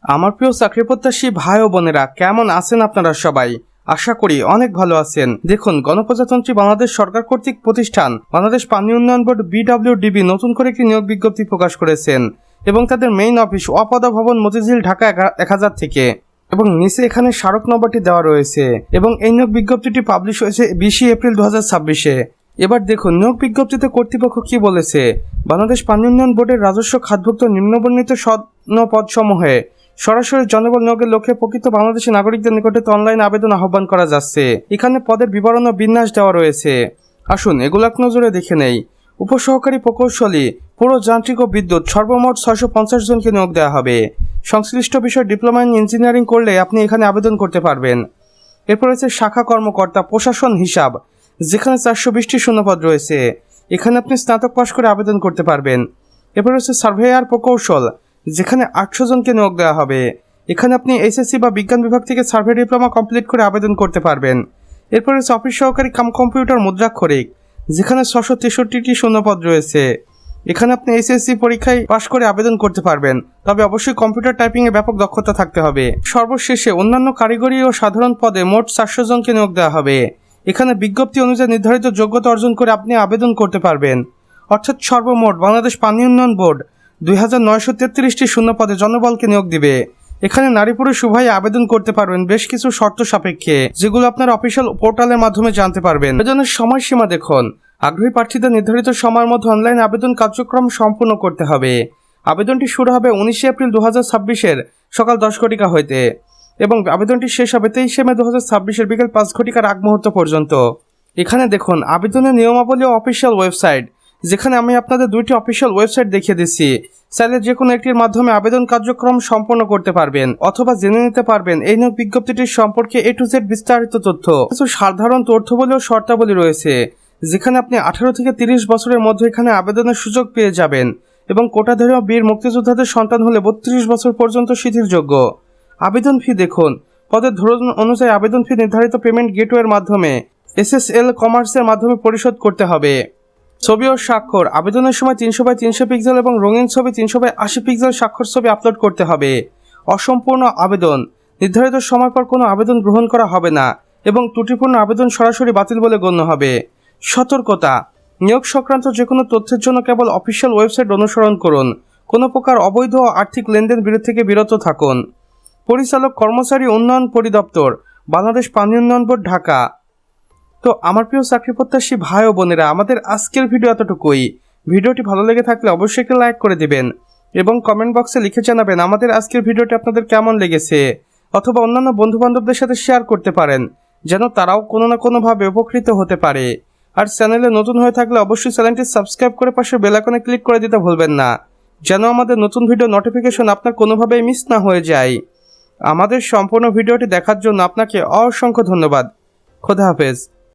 আমার প্রিয় চাকরি প্রত্যাশী ভাই ও বোনেরা, কেমন আছেন আপনারা সবাই? আশা করি অনেক ভালো আছেন। দেখুন, গণপ্রজাতন্ত্রী বাংলাদেশ সরকার কর্তৃক প্রতিষ্ঠান বাংলাদেশ পানি উন্নয়ন বোর্ড BWDB নতুন করে একটি নিয়োগ বিজ্ঞপ্তি প্রকাশ করেছেন এবং তাদের মেইন অফিস ওয়াপদা ভবন মতিঝিল ঢাকা 1000 থেকে, এবং নিচে এখানে স্মারক নম্বরটি দেওয়া রয়েছে এবং এই নিয়োগ বিজ্ঞপ্তিটি পাবলিশ হয়েছে 20 এপ্রিল 2026-এ। এবার দেখুন নিয়োগ বিজ্ঞপ্তিতে কর্তৃপক্ষ কি বলেছে। বাংলাদেশ পানি উন্নয়ন বোর্ডের রাজস্ব খাতভুক্ত নিম্নবর্ণিত পদসমূহে সরাসরি জনবল নিয়োগের লক্ষ্যে প্রকৃত বাংলাদেশী নাগরিকদের নিকটে অনলাইন আবেদন আহ্বান করা যাচ্ছে। এখানে পদের বিবরণ ও বিন্যাস দেওয়া রয়েছে। আসুন এগুলো এক নজরে দেখে নেই। উপসহকারী প্রকৌশলী, পুরো যান্ত্রিক ও বিদ্যুৎ সর্বমোট 650 জনকে নিয়োগ দেওয়া হবে। সংশ্লিষ্ট বিষয় ডিপ্লোমা ইন ইঞ্জিনিয়ারিং করলে আপনি এখানে আবেদন করতে পারবেন। এরপর রয়েছে শাখা কর্মকর্তা, প্রশাসন হিসাব, যেখানে 420টি শূন্যপদ রয়েছে। এখানে আপনি স্নাতক পাশ করে আবেদন করতে পারবেন। এরপর রয়েছে সার্ভেয়ার প্রকৌশল, যেখানে 800 জনকে নিয়োগ দেওয়া হবে। এখানে আপনি SSC বা বিজ্ঞান বিভাগ থেকে সার্ভে ডিপ্লোমা কমপ্লিট করে আবেদন করতে পারবেন। এরপর রয়েছে অফিস সহকারী কাম কম্পিউটার মুদ্রাক্ষরিক, যেখানে 663টি শূন্যপদ রয়েছে। এখানে আপনি SSC পরীক্ষায় পাশ করে আবেদন করতে পারবেন, তবে অবশ্যই কম্পিউটার টাইপিংয়ে ব্যাপক দক্ষতা থাকতে হবে। সর্বশেষে অন্যান্য কারিগরি ও সাধারণ পদে মোট 400 জনকে নিয়োগ দেওয়া হবে। এখানে বিজ্ঞপ্তি অনুযায়ী নির্ধারিত যোগ্যতা অর্জন করে আপনি আবেদন করতে পারবেন। অর্থাৎ সর্বমোট বাংলাদেশ পানি উন্নয়ন বোর্ড 2933টি শূন্যপদে জনবলকে নিয়োগ দিবে। এখানে নারী পুরুষ উভয়ে আবেদন করতে পারবেন বেশ কিছু শর্ত সাপেক্ষে, যেগুলো আপনার অফিসিয়াল পোর্টালের মাধ্যমে জানতে পারবেন। আবেদনের সময়সীমা দেখুন, আগ্রহী প্রার্থীদের নির্ধারিত সময়ের মধ্যে অনলাইন আবেদন কার্যক্রম সম্পূর্ণ করতে হবে। আবেদনটি শুরু হবে 19 এপ্রিল 2026-এর সকাল 10 ঘটিকা হইতে এবং আবেদনটি শেষ হবে 23 মে 2026-এর বিকেল 5 ঘটিকার আগ মুহূর্ত পর্যন্ত। এখানে দেখুন আবেদনের নিয়মাবলী ও অফিসিয়াল ওয়েবসাইট, যেখানে আমি আপনাদের দুইটি অফিসিয়াল ওয়েবসাইট দেখিয়ে দিচ্ছি। চাইলে যে কোনো একটির মাধ্যমে আবেদন কার্যক্রম সম্পন্ন করতে পারবেন অথবা জেনে নিতে পারবেন এই নিয়োগ বিজ্ঞপ্তিটির সম্পর্কে A to Z বিস্তারিত তথ্য। কিছু সাধারণ তথ্যাবলী ও শর্তাবলী রয়েছে, যেখানে আপনি 18 থেকে 30 বছরের মধ্যে এখানে আবেদনের সুযোগ পেয়ে যাবেন এবং কোটাধারী বীর মুক্তিযোদ্ধাদের সন্তান হলে 32 বছর পর্যন্ত শিথিলযোগ্য। আবেদন ফি দেখুন, পদের ধরন অনুযায়ী আবেদন ফি নির্ধারিত পেমেন্ট গেটওয়ের মাধ্যমে SSL কমার্সের মাধ্যমে পরিশোধ করতে হবে। ছবি ও স্বাক্ষর, আবেদনের সময় 300x300 পিক্সেল এবং রঙিন ছবি 300x80 পিক্সেল স্বাক্ষর ছবি আপলোড করতে হবে। অসম্পূর্ণ আবেদন, নির্ধারিত সময় পর কোনো আবেদন গ্রহণ করা হবে না এবং ত্রুটিপূর্ণ আবেদন সরাসরি বাতিল বলে গণ্য হবে। সতর্কতা, নিয়োগ সংক্রান্ত যে কোনো তথ্যের জন্য কেবল অফিসিয়াল ওয়েবসাইট অনুসরণ করুন। কোনো প্রকার অবৈধ ও আর্থিক লেনদেন থেকে বিরত থাকুন। পরিচালক কর্মচারী উন্নয়ন পরিদপ্তর, বাংলাদেশ পানি উন্নয়ন বোর্ড, ঢাকা। তো আমার প্রিয় চাকরি প্রত্যাশী ভাই ও বোনেরা, আমাদের আজকের ভিডিও এতটুকুই। ভিডিওটি ভালো লেগে থাকলে অবশ্যই একটি লাইক করে দিবেন এবং কমেন্ট বক্সে লিখে জানাবেন আমাদের আজকের ভিডিওটি আপনাদের কেমন লেগেছে, অথবা অন্যান্য বন্ধু বান্ধবদের সাথে শেয়ার করতে পারেন, যেন তারাও কোনো না কোনোভাবে উপকৃত হতে পারে। আর চ্যানেলে নতুন হয়ে থাকলে অবশ্যই চ্যানেলটি সাবস্ক্রাইব করে পাশে বেল আইকনে ক্লিক করে দিতে ভুলবেন না, যেন আমাদের নতুন ভিডিও নোটিফিকেশন আপনার কোনোভাবেই মিস না হয়ে যায়। আমাদের সম্পূর্ণ ভিডিওটি দেখার জন্য আপনাকে অসংখ্য ধন্যবাদ। খোদা হাফেজ।